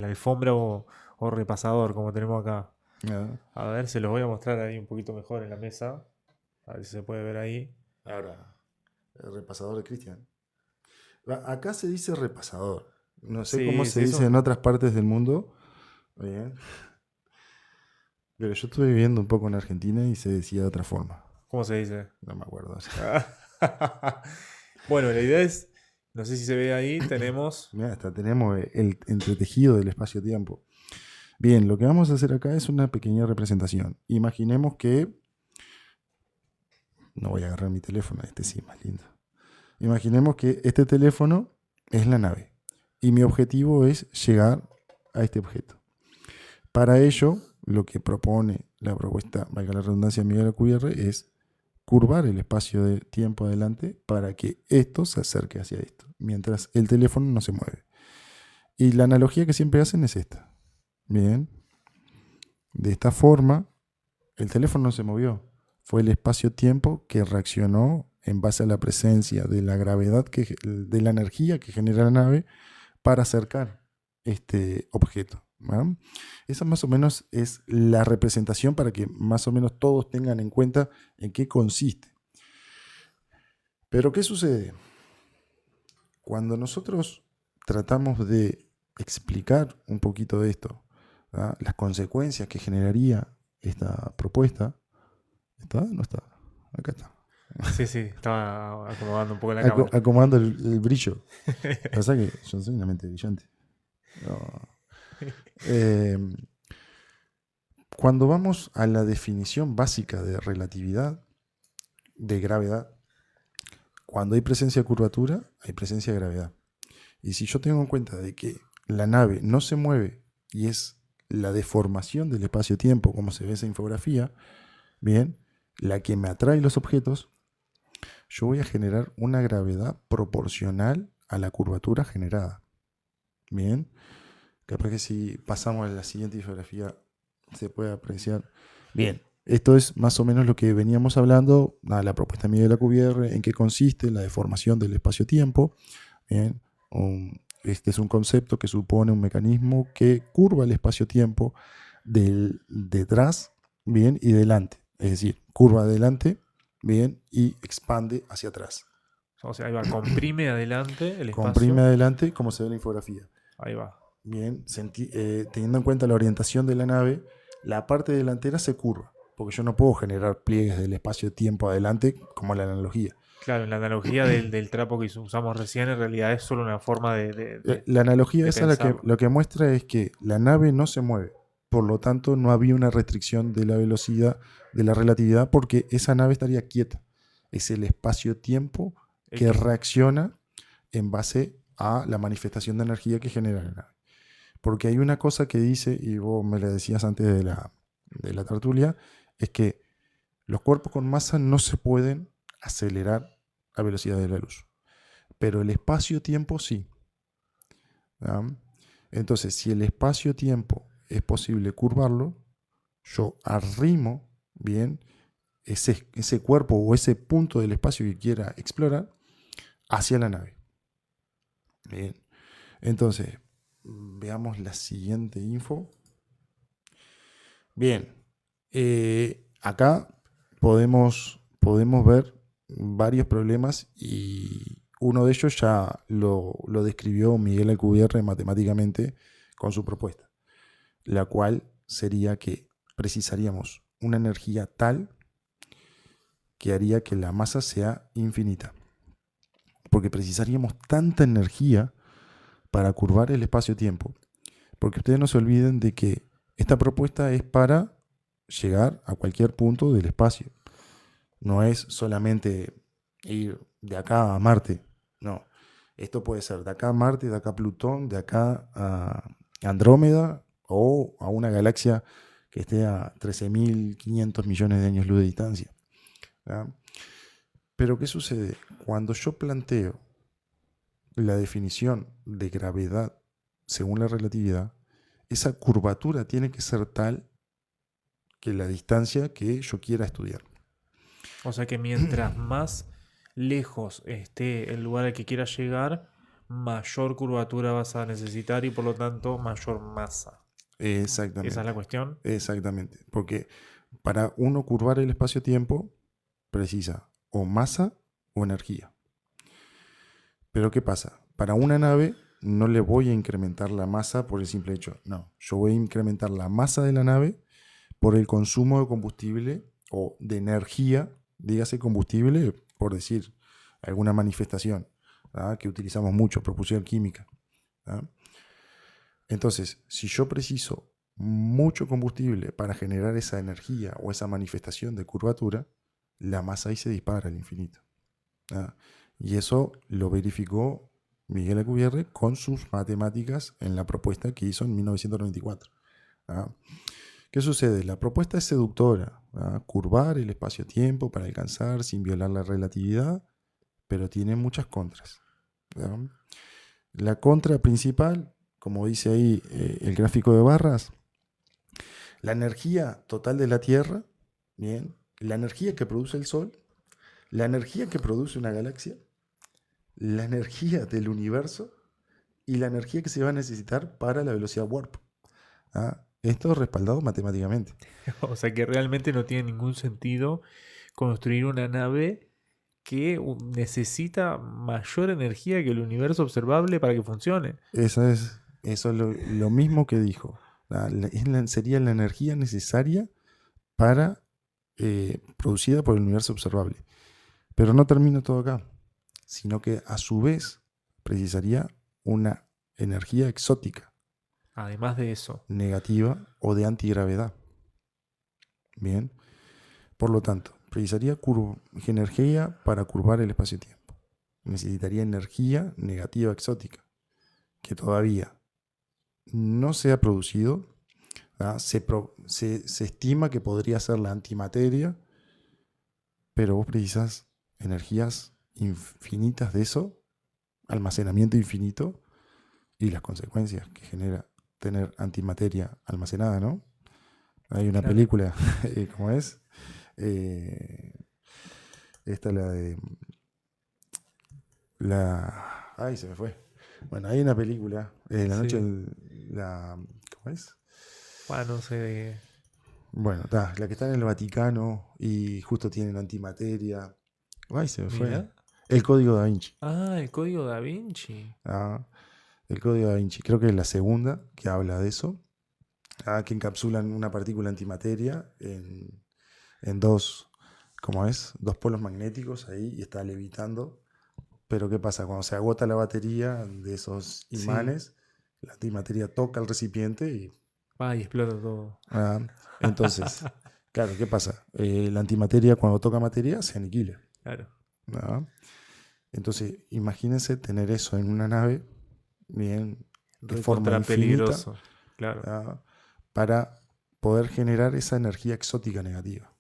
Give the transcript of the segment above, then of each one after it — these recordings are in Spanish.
la alfombra o repasador, como tenemos acá. Ah, A ver, se los voy a mostrar ahí un poquito mejor en la mesa. A ver si se puede ver ahí. ahora, el repasador de Cristian. Acá se dice repasador. No sé cómo Sí, se sí, dice en son. otras partes del mundo. Bien. Pero yo estuve viviendo un poco en Argentina y se decía de otra forma. ¿Cómo se dice? No me acuerdo. Bueno, la idea es, no sé si se ve ahí, tenemos. Mira, hasta tenemos el entretejido del espacio-tiempo. Bien, lo que vamos a hacer acá es una pequeña representación. Imaginemos que... No voy a agarrar mi teléfono, este sí, más lindo. Imaginemos que este teléfono es la nave y mi objetivo es llegar a este objeto. Para ello, lo que propone la propuesta, valga la redundancia, Miguel Alcubierre, es curvar el espacio de tiempo adelante para que esto se acerque hacia esto, mientras el teléfono no se mueve. Y la analogía que siempre hacen es esta. Bien, de esta forma, el teléfono no se movió. Fue el espacio-tiempo que reaccionó en base a la presencia de la gravedad, de la energía que genera la nave para acercar este objeto. ¿No? Esa más o menos es la representación para que más o menos todos tengan en cuenta en qué consiste. Pero ¿qué sucede? Cuando nosotros tratamos de explicar un poquito de esto, ¿verdad? Las consecuencias que generaría esta propuesta, ¿está? No está. Acá está. Sí, sí, estaba acomodando un poco la cámara. Acomodando el brillo. Pasa que yo soy una mente brillante. No. Eh, Cuando vamos a la definición básica de relatividad, de gravedad, cuando hay presencia de curvatura, hay presencia de gravedad. Y si yo tengo en cuenta de que la nave no se mueve y es la deformación del espacio-tiempo, como se ve en esa infografía, bien, la que me atrae los objetos, yo voy a generar una gravedad proporcional a la curvatura generada. Bien, capaz que si pasamos a la siguiente infografía se puede apreciar. Bien, esto es más o menos lo que veníamos hablando, la propuesta de Miguel Alcubierre, en qué consiste la deformación del espacio-tiempo. Bien, este es un concepto que supone un mecanismo que curva el espacio-tiempo del detrás, bien, y delante. Es decir, curva adelante, bien, y expande hacia atrás. O sea, ahí va, comprime adelante el Comprime espacio. adelante, como se ve en la infografía. Ahí va. Bien, teniendo en cuenta la orientación de la nave, la parte delantera se curva, porque yo no puedo generar pliegues del espacio-tiempo adelante como la analogía. Claro, en la analogía del trapo que usamos recién, en realidad es solo una forma La analogía de esa pensarlo. lo que muestra es que la nave no se mueve, por lo tanto no había una restricción de la velocidad de la relatividad porque esa nave estaría quieta. Es el espacio-tiempo El que que, reacciona en base a la manifestación de energía que genera la nave. Porque hay una cosa que dice, y vos me la decías antes de la tertulia, es que los cuerpos con masa no se pueden acelerar a velocidad de la luz, pero el espacio-tiempo sí. ¿Ya? Entonces, si el espacio-tiempo es posible curvarlo, yo arrimo bien ese cuerpo o ese punto del espacio que quiera explorar hacia la nave. Bien. Entonces, veamos la siguiente info. Bien, acá podemos ver varios problemas y uno de ellos ya lo describió Miguel Alcubierre matemáticamente con su propuesta, la cual sería que precisaríamos una energía tal que haría que la masa sea infinita, porque precisaríamos tanta energía para curvar el espacio-tiempo, porque ustedes no se olviden de que esta propuesta es para llegar a cualquier punto del espacio. No es solamente ir de acá a Marte. No. Esto puede ser de acá a Marte, de acá a Plutón, de acá a Andrómeda o a una galaxia que esté a 13.500 millones de años luz de distancia. ¿Ya? Pero ¿qué sucede? Cuando yo planteo la definición de gravedad según la relatividad, esa curvatura tiene que ser tal que la distancia que yo quiera estudiar. o sea que mientras más lejos esté el lugar al que quiera llegar, mayor curvatura vas a necesitar y por lo tanto mayor masa. Exactamente. Esa es la cuestión. Exactamente. Porque para uno curvar el espacio-tiempo precisa o masa o energía. Pero ¿qué pasa? Para una nave no le voy a incrementar la masa por el simple hecho. No, yo voy a incrementar la masa de la nave por el consumo de combustible o de energía, dígase combustible, por decir alguna manifestación, ¿verdad? Que utilizamos mucho, propulsión química, ¿verdad? Entonces, si yo preciso mucho combustible para generar esa energía o esa manifestación de curvatura, la masa ahí se dispara al infinito, ¿verdad? Y eso lo verificó Miguel Alcubierre con sus matemáticas en la propuesta que hizo en 1994. ¿Verdad? ¿Qué sucede? La propuesta es seductora, ¿verdad? Curvar el espacio-tiempo para alcanzar sin violar la relatividad, pero tiene muchas contras, ¿verdad? La contra principal, como dice ahí el gráfico de barras, la energía total de la Tierra, bien, la energía que produce el Sol, la energía que produce una galaxia, la energía del universo y la energía que se va a necesitar para la velocidad warp. ¿Ah? Esto es respaldado matemáticamente. O sea que realmente no tiene ningún sentido construir una nave que necesita mayor energía que el universo observable para que funcione. Eso es lo mismo que dijo. Sería la energía necesaria para producida por el universo observable. Pero no termina todo acá, sino que a su vez precisaría una energía exótica, Además de eso, negativa o de antigravedad. Bien, por lo tanto, precisaría energía para curvar el espacio-tiempo. Necesitaría energía negativa exótica, que todavía no se ha producido. Se estima que podría ser la antimateria, pero vos precisas energías infinitas de eso, almacenamiento infinito y las consecuencias que genera tener antimateria almacenada, ¿no? Hay una claro. película, ¿cómo es? Esta la de... Ay, se me fue. Bueno, hay una película, La Sí. noche ¿cómo es? Bueno, no sé de Bueno, la que está en el Vaticano y justo tienen antimateria. Ay, se me fue. Mira. El Código Da Vinci. Ah, el código Da Vinci. El Código Da Vinci. Creo que es la segunda que habla de eso. Que encapsulan una partícula antimateria en dos, ¿cómo es? Dos polos magnéticos ahí y está levitando. Pero ¿qué pasa? Cuando se agota la batería de esos imanes, la antimateria toca el recipiente y... Y explota todo. Entonces, claro, ¿qué pasa? La antimateria cuando toca materia se aniquila. Claro. Entonces, imagínense tener eso en una nave, bien, de forma Recontra infinita, peligroso. Claro. para poder generar esa energía exótica negativa,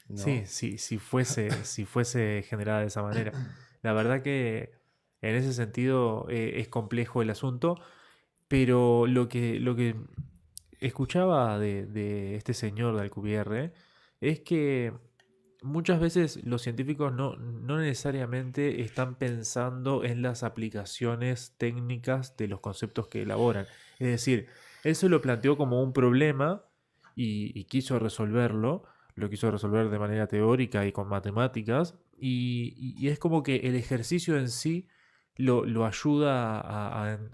¿no? Sí, si fuese generada de esa manera. La verdad que en ese sentido es complejo el asunto, pero lo que escuchaba de este señor de Alcubierre es que muchas veces los científicos no necesariamente están pensando en las aplicaciones técnicas de los conceptos que elaboran. Es decir, él se lo planteó como un problema y quiso resolverlo, lo quiso resolver de manera teórica y con matemáticas, y es como que el ejercicio en sí lo ayuda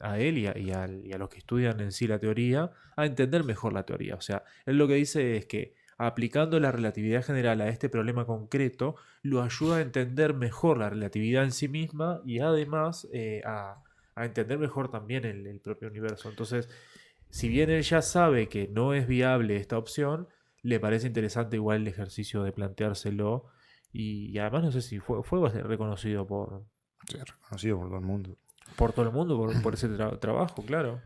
a él y a los que estudian en sí la teoría a entender mejor la teoría. O sea, él lo que dice es que aplicando la relatividad general a este problema concreto, lo ayuda a entender mejor la relatividad en sí misma y además a entender mejor también el propio universo. Entonces, si bien él ya sabe que no es viable esta opción, le parece interesante igual el ejercicio de planteárselo y además no sé si fue bastante reconocido Sí, reconocido por todo el mundo. por todo el mundo por ese trabajo, claro.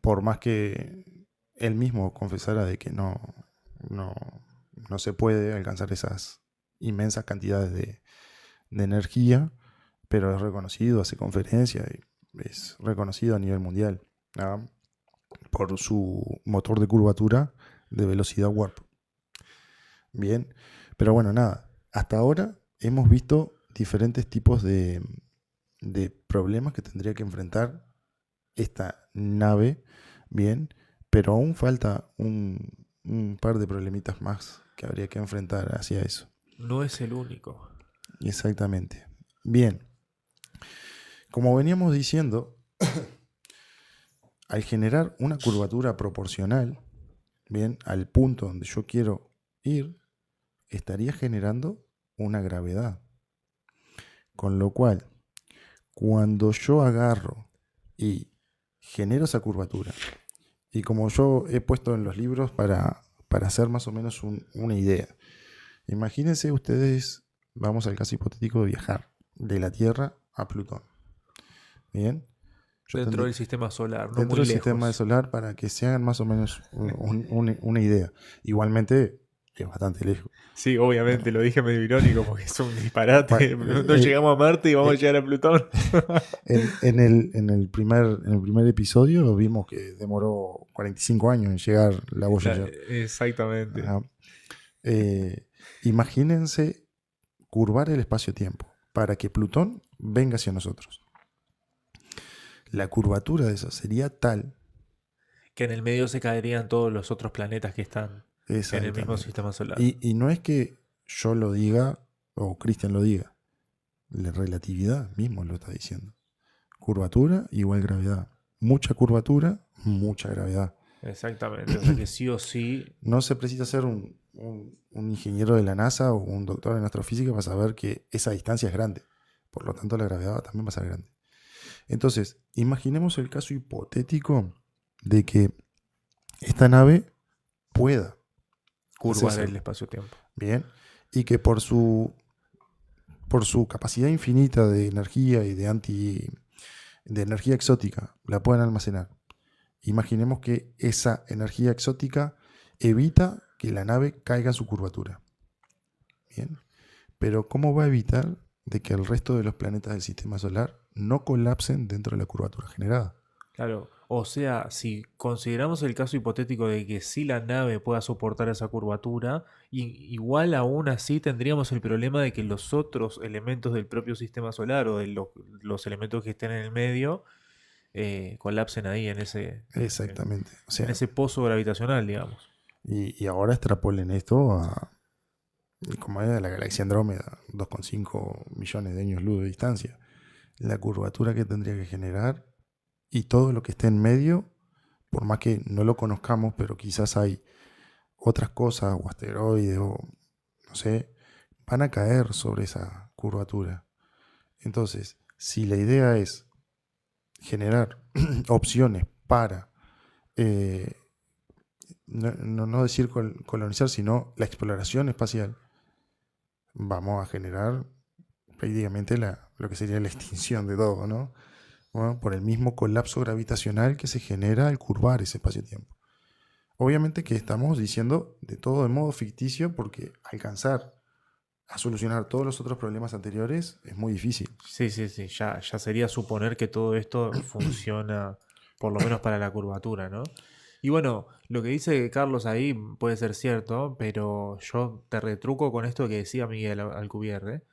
Por más que él mismo confesara de que no, no se puede alcanzar esas inmensas cantidades de energía, pero es reconocido, hace conferencias y es reconocido a nivel mundial, ¿no? Por su motor de curvatura de velocidad warp. Bien, pero bueno, nada, hasta ahora hemos visto diferentes tipos de de problemas que tendría que enfrentar esta nave, bien, pero aún falta un par de problemitas más que habría que enfrentar hacia eso. No es el único. Exactamente. Bien, como veníamos diciendo, al generar una curvatura proporcional, bien, al punto donde yo quiero ir, estaría generando una gravedad. Con lo cual, cuando yo agarro y genero esa curvatura, y como yo he puesto en los libros para hacer más o menos una idea, imagínense ustedes, vamos al caso hipotético de viajar de la Tierra a Plutón. Bien, Dentro del sistema solar, no dentro muy del sistema lejos. solar para que se hagan más o menos una idea. Igualmente es bastante lejos. Sí, obviamente, lo dije medio irónico porque es un disparate. Bueno, No llegamos a Marte y vamos a eh, llegar a Plutón. en el primer episodio vimos que demoró 45 años en llegar la Voyager. Exactamente. Ajá. Imagínense curvar el espacio-tiempo para que Plutón venga hacia nosotros. La curvatura de eso sería tal. Que en el medio se caerían todos los otros planetas que están en el mismo Exactamente. sistema solar. Y no es que yo lo diga o Cristian lo diga. La relatividad mismo lo está diciendo. Curvatura igual gravedad. Mucha curvatura, mucha gravedad. Exactamente. O sea que sí o sí. No se precisa ser un ingeniero de la NASA o un doctor en astrofísica para saber que esa distancia es grande. Por lo tanto, la gravedad también va a ser grande. Entonces, imaginemos el caso hipotético de que esta nave pueda Curvar hacerse el espacio-tiempo. bien y que por su capacidad infinita de energía y de energía exótica la puedan almacenar. Imaginemos que esa energía exótica evita que la nave caiga en su curvatura. Bien. Pero ¿cómo va a evitar de que el resto de los planetas del sistema solar no colapsen dentro de la curvatura generada? Claro. O sea, si consideramos el caso hipotético de que sí la nave pueda soportar esa curvatura, igual aún así tendríamos el problema de que los otros elementos del propio sistema solar o de los elementos que estén en el medio colapsen ahí Exactamente. O en sea, ese pozo gravitacional, digamos. y ahora extrapolen esto a, como es la galaxia Andrómeda, 2,5 millones de años luz de distancia. La curvatura que tendría que generar y todo lo que esté en medio, por más que no lo conozcamos, pero quizás hay otras cosas o asteroides o no sé, van a caer sobre esa curvatura. Entonces, si la idea es generar opciones para eh, no decir colonizar, sino la exploración espacial, vamos a generar prácticamente lo que sería la extinción de todo, ¿no? Bueno, por el mismo colapso gravitacional que se genera al curvar ese espacio-tiempo. Obviamente que estamos diciendo de todo de modo ficticio porque alcanzar a solucionar todos los otros problemas anteriores es muy difícil. Sí, sí, sí. Ya sería suponer que todo esto funciona, por lo menos para la curvatura, ¿no? Y bueno, lo que dice Carlos ahí puede ser cierto, pero yo te retruco con esto que decía Miguel Alcubierre,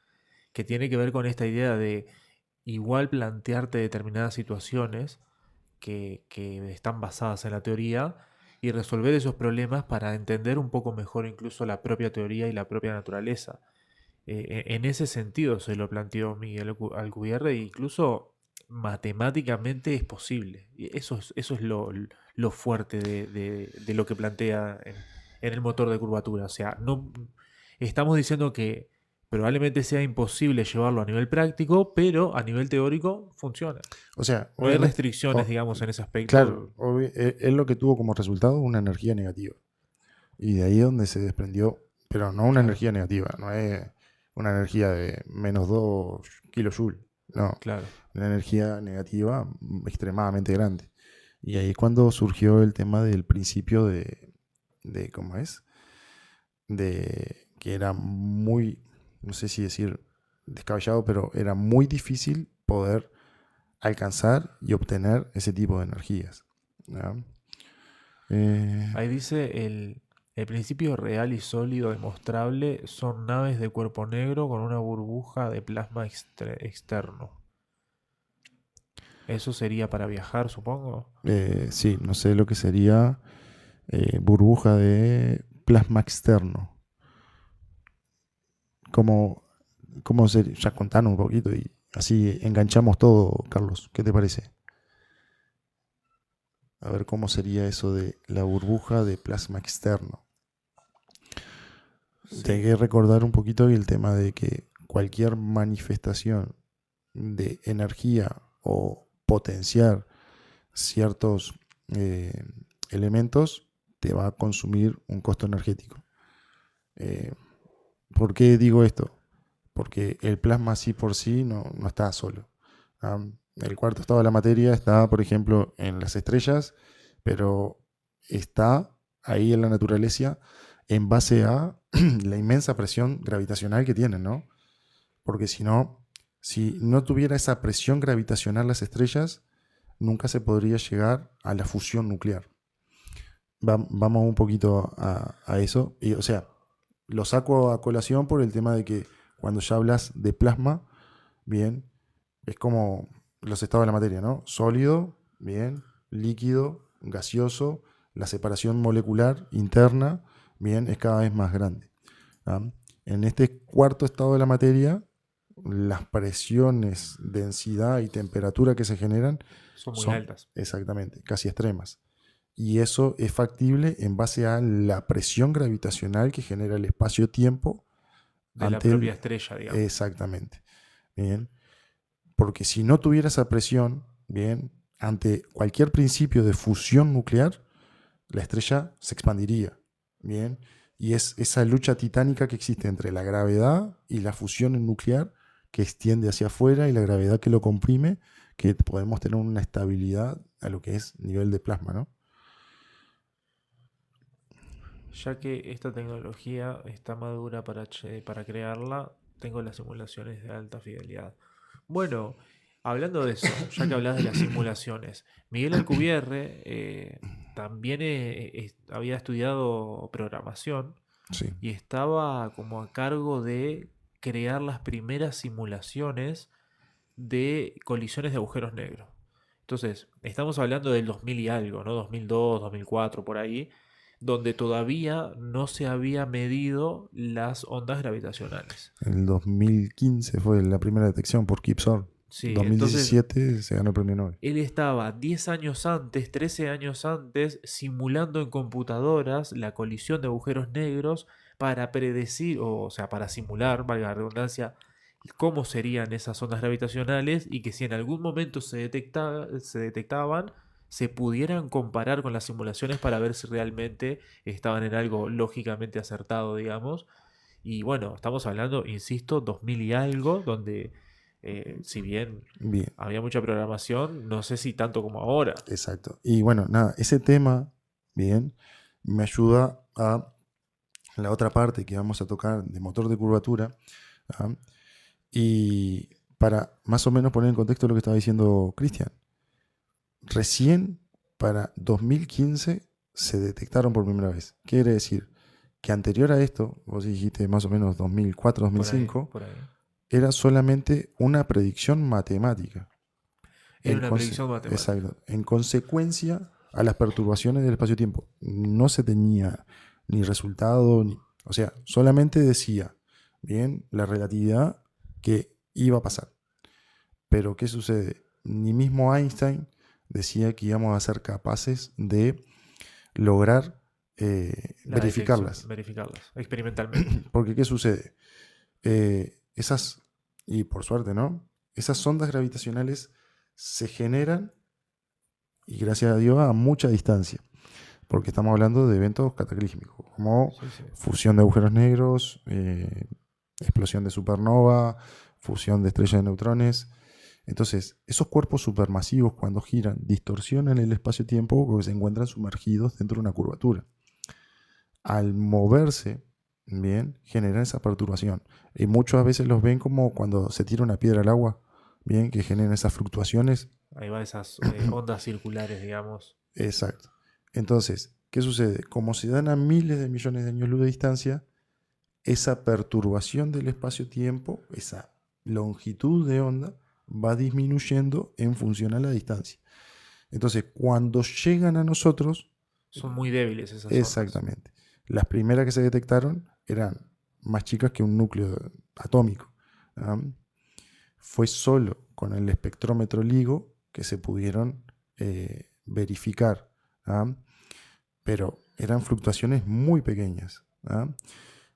que tiene que ver con esta idea de igual plantearte determinadas situaciones que están basadas en la teoría y resolver esos problemas para entender un poco mejor incluso la propia teoría y la propia naturaleza. En ese sentido se lo planteó Miguel Alcubierre e incluso matemáticamente es posible. Y eso es lo fuerte de lo que plantea en el motor de curvatura. O sea, no estamos diciendo que probablemente sea imposible llevarlo a nivel práctico, pero a nivel teórico funciona. O sea, No hay obviamente, restricciones, digamos, en ese aspecto. claro, es lo que tuvo como resultado una energía negativa. Y de ahí es donde se desprendió, pero no una Claro, energía negativa, no es una energía de -2 kilojoules, no, claro. una energía negativa extremadamente grande. Y ahí es cuando surgió el tema del principio ¿cómo es? De que era muy, no sé si decir descabellado, pero era muy difícil poder alcanzar y obtener ese tipo de energías. ¿Ya? Ahí dice el principio real y sólido demostrable son naves de cuerpo negro con una burbuja de plasma externo. Eso sería para viajar, supongo. Sí, no sé lo que sería burbuja de plasma externo. ¿Cómo, cómo sería? Ya contanos un poquito y así enganchamos todo, Carlos. ¿Qué te parece? A ver cómo sería eso de la burbuja de plasma externo. Hay Sí. que recordar un poquito el tema de que cualquier manifestación de energía o potenciar ciertos eh, elementos te va a consumir un costo energético. Eh, ¿Por qué digo esto? Porque el plasma así por sí no está solo. El cuarto estado de la materia está, por ejemplo, en las estrellas, pero está ahí en la naturaleza en base a la inmensa presión gravitacional que tienen, ¿no? Porque si no tuviera esa presión gravitacional las estrellas, nunca se podría llegar a la fusión nuclear. Vamos un poquito a eso. Y, o sea, lo saco a colación por el tema de que cuando ya hablas de plasma, bien, es como los estados de la materia, ¿no? Sólido, bien, líquido, gaseoso, la separación molecular interna, bien, es cada vez más grande. ¿Ah? En este cuarto estado de la materia, las presiones, densidad y temperatura que se generan Son muy son altas. exactamente casi extremas. Y eso es factible en base a la presión gravitacional que genera el espacio-tiempo De la ante propia el... estrella, digamos. Exactamente. Bien. Porque si no tuviera esa presión, bien, ante cualquier principio de fusión nuclear, la estrella se expandiría. Bien. Y es esa lucha titánica que existe entre la gravedad y la fusión nuclear que extiende hacia afuera y la gravedad que lo comprime, que podemos tener una estabilidad a lo que es nivel de plasma, ¿no? Ya que esta tecnología está madura para crearla, tengo las simulaciones de alta fidelidad. Bueno, hablando de eso, ya que hablas de las simulaciones, Miguel Alcubierre también había estudiado programación Sí. y estaba como a cargo de crear las primeras simulaciones de colisiones de agujeros negros. Entonces, estamos hablando del 2000 y algo, ¿no? 2002, 2004, por ahí, donde todavía no se había medido las ondas gravitacionales. El 2015 fue la primera detección por Kip Thorne. Sí, entonces 2017 se ganó el premio Nobel. él estaba 10 años antes, 13 años antes, simulando en computadoras la colisión de agujeros negros para predecir, o sea, para simular, valga la redundancia, cómo serían esas ondas gravitacionales y que si en algún momento se detectaban, se pudieran comparar con las simulaciones para ver si realmente estaban en algo lógicamente acertado, digamos. Y bueno, estamos hablando, insisto, 2000 y algo, donde si bien Bien, había mucha programación, no sé si tanto como ahora. exacto. Y bueno, nada, ese tema, bien, me ayuda a la otra parte que vamos a tocar de motor de curvatura. ¿Ah? Y para más o menos poner en contexto lo que estaba diciendo Cristian, recién para 2015 se detectaron por primera vez. Quiere decir que anterior a esto, vos dijiste más o menos Por ahí, 2004-2005, por ahí. era solamente una predicción matemática. Era una predicción matemática. Exacto. En consecuencia a las perturbaciones del espacio-tiempo. No se tenía ni resultado, o sea, solamente decía, bien, la relatividad que iba a pasar. Pero ¿qué sucede? Ni mismo Einstein decía que íbamos a ser capaces de lograr La detección, verificarlas. verificarlas experimentalmente. Porque ¿qué sucede? Esas, y por suerte, ¿no? Esas ondas gravitacionales se generan, y gracias a Dios, a mucha distancia. Porque estamos hablando de eventos cataclísmicos, como Sí, sí. fusión de agujeros negros, explosión de supernova, fusión de estrellas de neutrones. Entonces, esos cuerpos supermasivos cuando giran distorsionan el espacio-tiempo porque se encuentran sumergidos dentro de una curvatura. Al moverse, bien, generan esa perturbación. Y muchas veces los ven como cuando se tira una piedra al agua, bien, que generan esas fluctuaciones. Ahí va esas ondas circulares, digamos. Exacto. Entonces, ¿qué sucede? Como se dan a miles de millones de años luz de distancia, esa perturbación del espacio-tiempo, esa longitud de onda, va disminuyendo en función a la distancia. Entonces, cuando llegan a nosotros, Son muy débiles esas ondas. exactamente, las primeras que se detectaron eran más chicas que un núcleo atómico. ¿Ah? Fue solo con el espectrómetro LIGO que se pudieron verificar. ¿Ah? Pero eran fluctuaciones muy pequeñas. ¿Ah?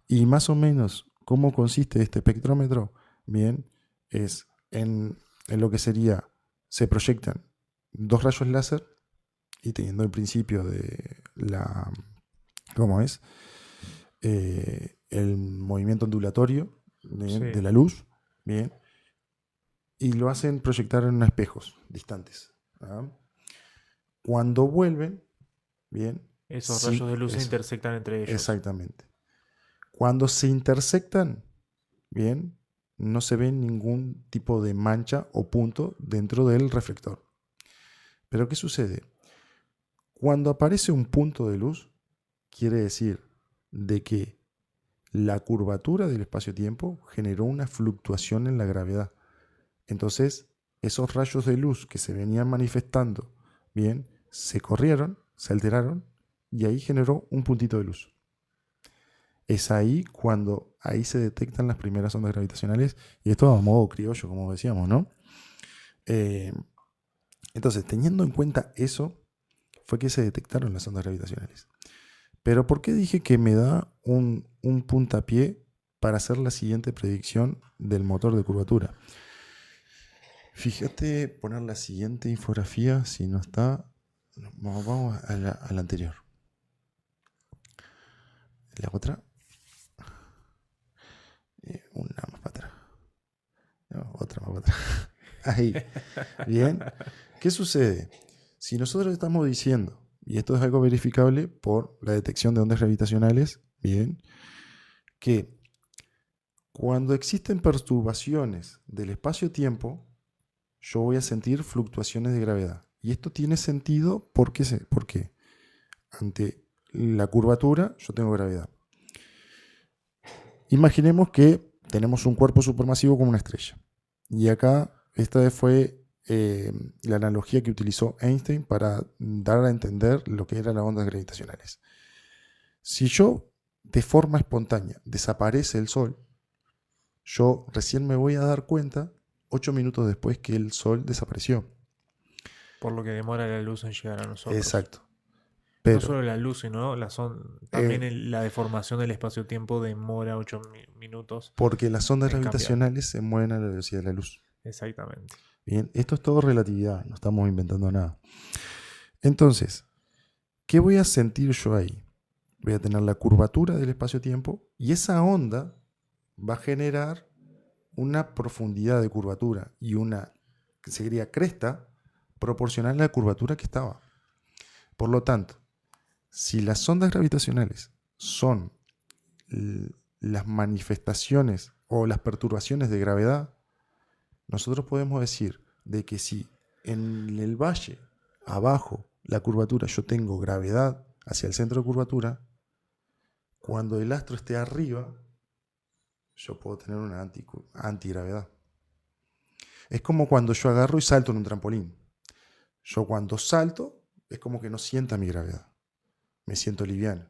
Y más o menos, ¿cómo consiste este espectrómetro? Bien, es en lo que sería, se proyectan dos rayos láser y teniendo el principio de la, ¿cómo es? El movimiento ondulatorio Sí. de la luz, bien, y lo hacen proyectar en espejos distantes. ¿Ah? Cuando vuelven, bien, Esos rayos de luz se eso, intersectan entre ellos. exactamente. Cuando se intersectan, bien, no se ve ningún tipo de mancha o punto dentro del reflector. Pero ¿qué sucede? Cuando aparece un punto de luz, quiere decir de que la curvatura del espacio-tiempo generó una fluctuación en la gravedad. Entonces, esos rayos de luz que se venían manifestando, bien, se corrieron, se alteraron y ahí generó un puntito de luz. Es ahí cuando ahí se detectan las primeras ondas gravitacionales y esto a modo criollo, como decíamos, ¿no? Entonces, teniendo en cuenta eso, fue que se detectaron las ondas gravitacionales. Pero ¿por qué dije que me da un puntapié para hacer la siguiente predicción del motor de curvatura? Fíjate poner la siguiente infografía, si no está, vamos a la anterior. La otra, una más para atrás. No, otra más para atrás. Ahí. Bien. ¿Qué sucede? Si nosotros estamos diciendo, y esto es algo verificable por la detección de ondas gravitacionales, bien, que cuando existen perturbaciones del espacio-tiempo, yo voy a sentir fluctuaciones de gravedad. Y esto tiene sentido porque ante la curvatura yo tengo gravedad. Imaginemos que tenemos un cuerpo supermasivo como una estrella. Y acá esta fue la analogía que utilizó Einstein para dar a entender lo que eran las ondas gravitacionales. Si yo, de forma espontánea, desaparece el Sol, yo recién me voy a dar cuenta 8 minutos después que el Sol desapareció. Por lo que demora la luz en llegar a nosotros. Exacto. No Pero solo la luz, sino también la deformación del espacio-tiempo demora 8 minutos porque las ondas en cambiar. gravitacionales se mueven a la velocidad de la luz. Exactamente. Bien, esto es todo relatividad, no estamos inventando nada. Entonces, ¿qué voy a sentir yo ahí? Voy a tener la curvatura del espacio-tiempo y esa onda va a generar una profundidad de curvatura y una, que sería cresta, proporcional a la curvatura que estaba. Por lo tanto, si las ondas gravitacionales son las manifestaciones o las perturbaciones de gravedad, nosotros podemos decir de que si en el valle abajo la curvatura yo tengo gravedad hacia el centro de curvatura, cuando el astro esté arriba yo puedo tener una antigravedad. Es como cuando yo agarro y salto en un trampolín. Yo cuando salto es como que no sienta mi gravedad, me siento liviano.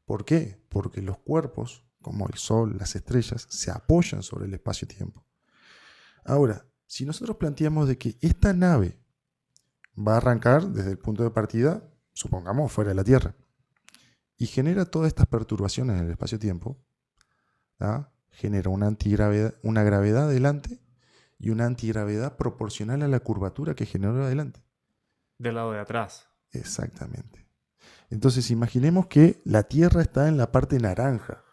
¿Por qué? Porque los cuerpos, como el Sol, las estrellas, se apoyan sobre el espacio-tiempo. Ahora, si nosotros planteamos de que esta nave va a arrancar desde el punto de partida, supongamos, fuera de la Tierra, y genera todas estas perturbaciones en el espacio-tiempo, ¿ah? Genera una gravedad adelante y una antigravedad proporcional a la curvatura que generó adelante. Del lado de atrás. Exactamente. Entonces imaginemos que la Tierra está en la parte naranja,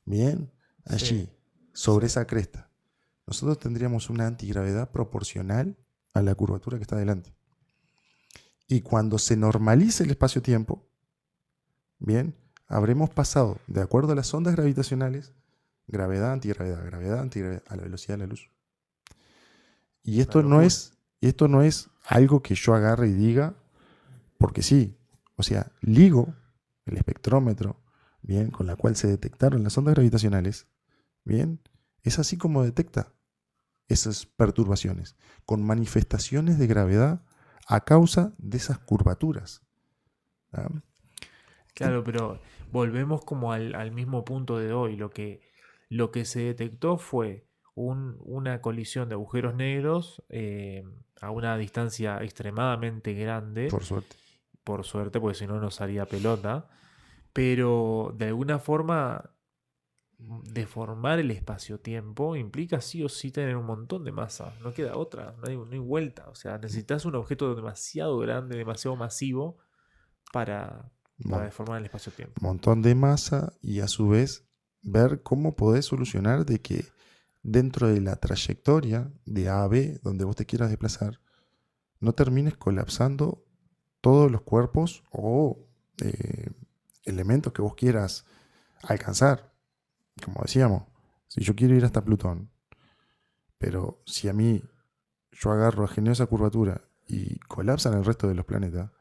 bien, allí, sobre esa cresta. Nosotros tendríamos una antigravedad proporcional a la curvatura que está adelante. Y cuando se normalice el espacio-tiempo, bien, habremos pasado, de acuerdo a las ondas gravitacionales, gravedad, antigravedad, a la velocidad de la luz. Y esto no es algo que yo agarre y diga, porque sí. O sea, LIGO, el espectrómetro, bien, con la cual se detectaron las ondas gravitacionales, bien, es así como detecta. esas perturbaciones, con manifestaciones de gravedad a causa de esas curvaturas. ¿Ah? Claro, pero volvemos como al mismo punto de hoy. Lo que se detectó fue una colisión de agujeros negros a una distancia extremadamente grande, Por suerte. por suerte, porque si no nos haría pelota, pero de alguna forma deformar el espacio-tiempo implica sí o sí tener un montón de masa, no queda otra, no hay vuelta, o sea, necesitas un objeto demasiado grande, demasiado masivo para, para Mon- deformar el espacio-tiempo. Montón de masa y a su vez ver cómo podés solucionar de que dentro de la trayectoria de A a B, donde vos te quieras desplazar, no termines colapsando todos los cuerpos o eh, elementos que vos quieras alcanzar. Como decíamos, si yo quiero ir hasta Plutón, pero si a mí yo agarro, genero esa curvatura y colapsan el resto de los planetas,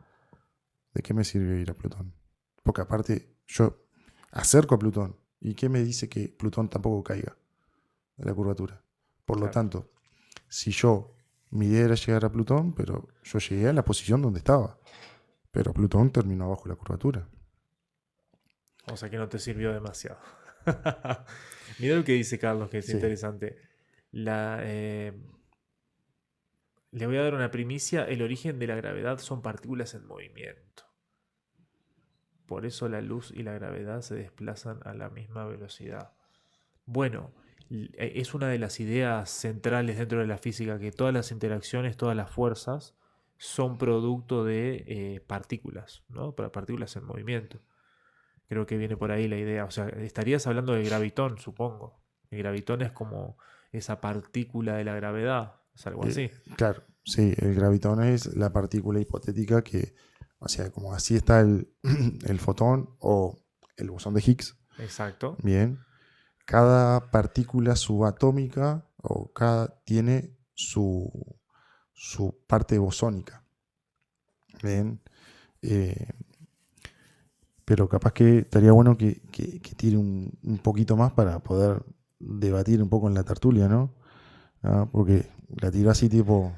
¿de qué me sirve ir a Plutón? Porque aparte yo acerco a Plutón y ¿qué me dice que Plutón tampoco caiga de la curvatura? Por lo Claro. tanto, si mi idea era llegar a Plutón, pero yo llegué a la posición donde estaba, pero Plutón terminó abajo de la curvatura. O sea que no te sirvió demasiado. Mira lo que dice Carlos, que es Sí, interesante. La, le voy a dar una primicia. El origen de la gravedad son partículas en movimiento. Por eso la luz y la gravedad se desplazan a la misma velocidad. Bueno, es una de las ideas centrales dentro de la física que todas las interacciones, todas las fuerzas son producto de partículas, ¿no? Partículas en movimiento. Creo que viene por ahí la idea. O sea, estarías hablando del gravitón, supongo. El gravitón es como esa partícula de la gravedad. Es algo eh, así. claro, sí, el gravitón es la partícula hipotética que, o sea, como así está el fotón o el bosón de Higgs, Exacto. bien, cada partícula subatómica o cada tiene su parte bosónica, bien, eh, pero capaz que estaría bueno que tire un poquito más para poder debatir un poco en la tertulia, ¿no? Ah, porque la tiro así tipo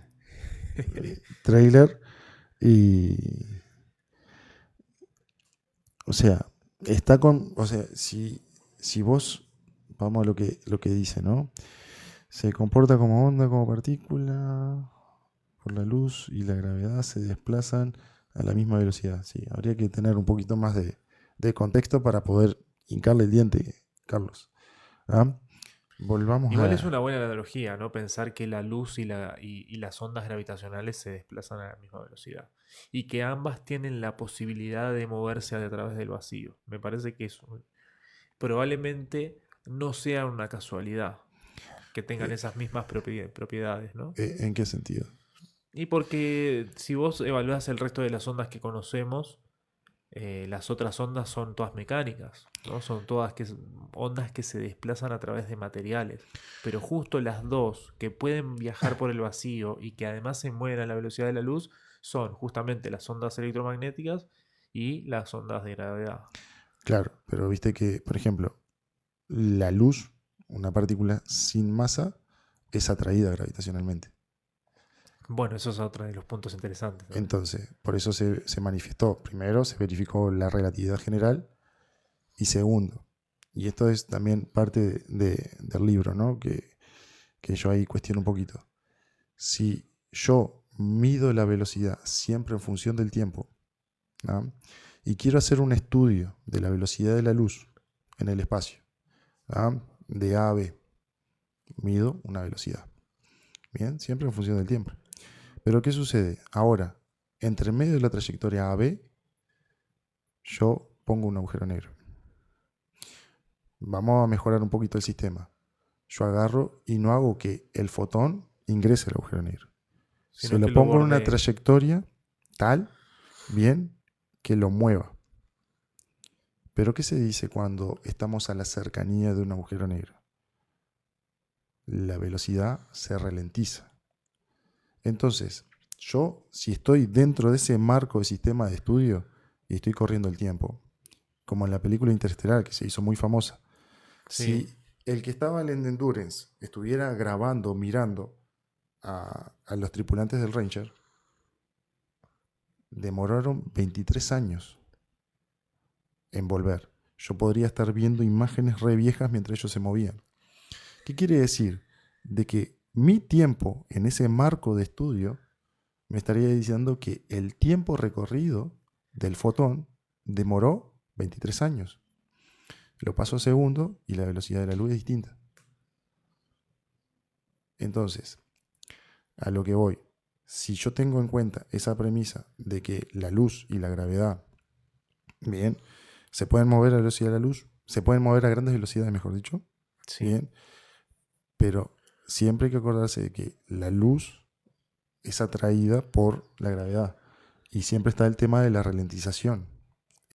trailer y, o sea, o sea, si vos, vamos a lo que dice, ¿no? Se comporta como onda, como partícula, por la luz y la gravedad se desplazan a la misma velocidad. Sí, habría que tener un poquito más de contexto para poder hincarle el diente, Carlos. ¿Ah? Volvamos Igual es a... una buena analogía, ¿no? Pensar que la luz y las ondas gravitacionales se desplazan a la misma velocidad. Y que ambas tienen la posibilidad de moverse a través del vacío. Me parece que probablemente no sea una casualidad que tengan eh, esas mismas propiedades, ¿no? ¿En qué sentido? Y porque si vos evaluás el resto de las ondas que conocemos, las otras ondas son todas mecánicas, ¿no? Son todas ondas que se desplazan a través de materiales. Pero justo las dos que pueden viajar por el vacío y que además se mueven a la velocidad de la luz son justamente las ondas electromagnéticas y las ondas de gravedad. Claro, pero viste que, por ejemplo, la luz, una partícula sin masa, es atraída gravitacionalmente. Bueno, eso es otro de los puntos interesantes también. Entonces, por eso se manifestó. Primero, se verificó la relatividad general. Y segundo, y esto es también parte del libro, ¿no? Que yo ahí cuestiono un poquito. Si yo mido la velocidad siempre en función del tiempo, ¿no? Y quiero hacer un estudio de la velocidad de la luz en el espacio, ¿no? De A a B, mido una velocidad. Bien, siempre en función del tiempo. Pero ¿qué sucede? Ahora, entre medio de la trayectoria A a B, yo pongo un agujero negro. Vamos a mejorar un poquito el sistema. Yo agarro y no hago que el fotón ingrese al agujero negro. Se Sino que lo lo pongo en una bordee. trayectoria tal, bien, que lo mueva. Pero ¿qué se dice cuando estamos a la cercanía de un agujero negro? La velocidad se ralentiza. Entonces, yo, si estoy dentro de ese marco de sistema de estudio y estoy corriendo el tiempo, como en la película Interestelar, que se hizo muy famosa, Sí, si el que estaba en el Endurance estuviera grabando, mirando a los tripulantes del Ranger, demoraron 23 años en volver. Yo podría estar viendo imágenes re viejas mientras ellos se movían. ¿Qué quiere decir? De que mi tiempo en ese marco de estudio me estaría diciendo que el tiempo recorrido del fotón demoró 23 años. Lo paso a segundo y la velocidad de la luz es distinta. Entonces, a lo que voy, si yo tengo en cuenta esa premisa de que la luz y la gravedad, bien, se pueden mover a la velocidad de la luz, se pueden mover a grandes velocidades, mejor dicho, Sí. bien, pero siempre hay que acordarse de que la luz es atraída por la gravedad y siempre está el tema de la ralentización.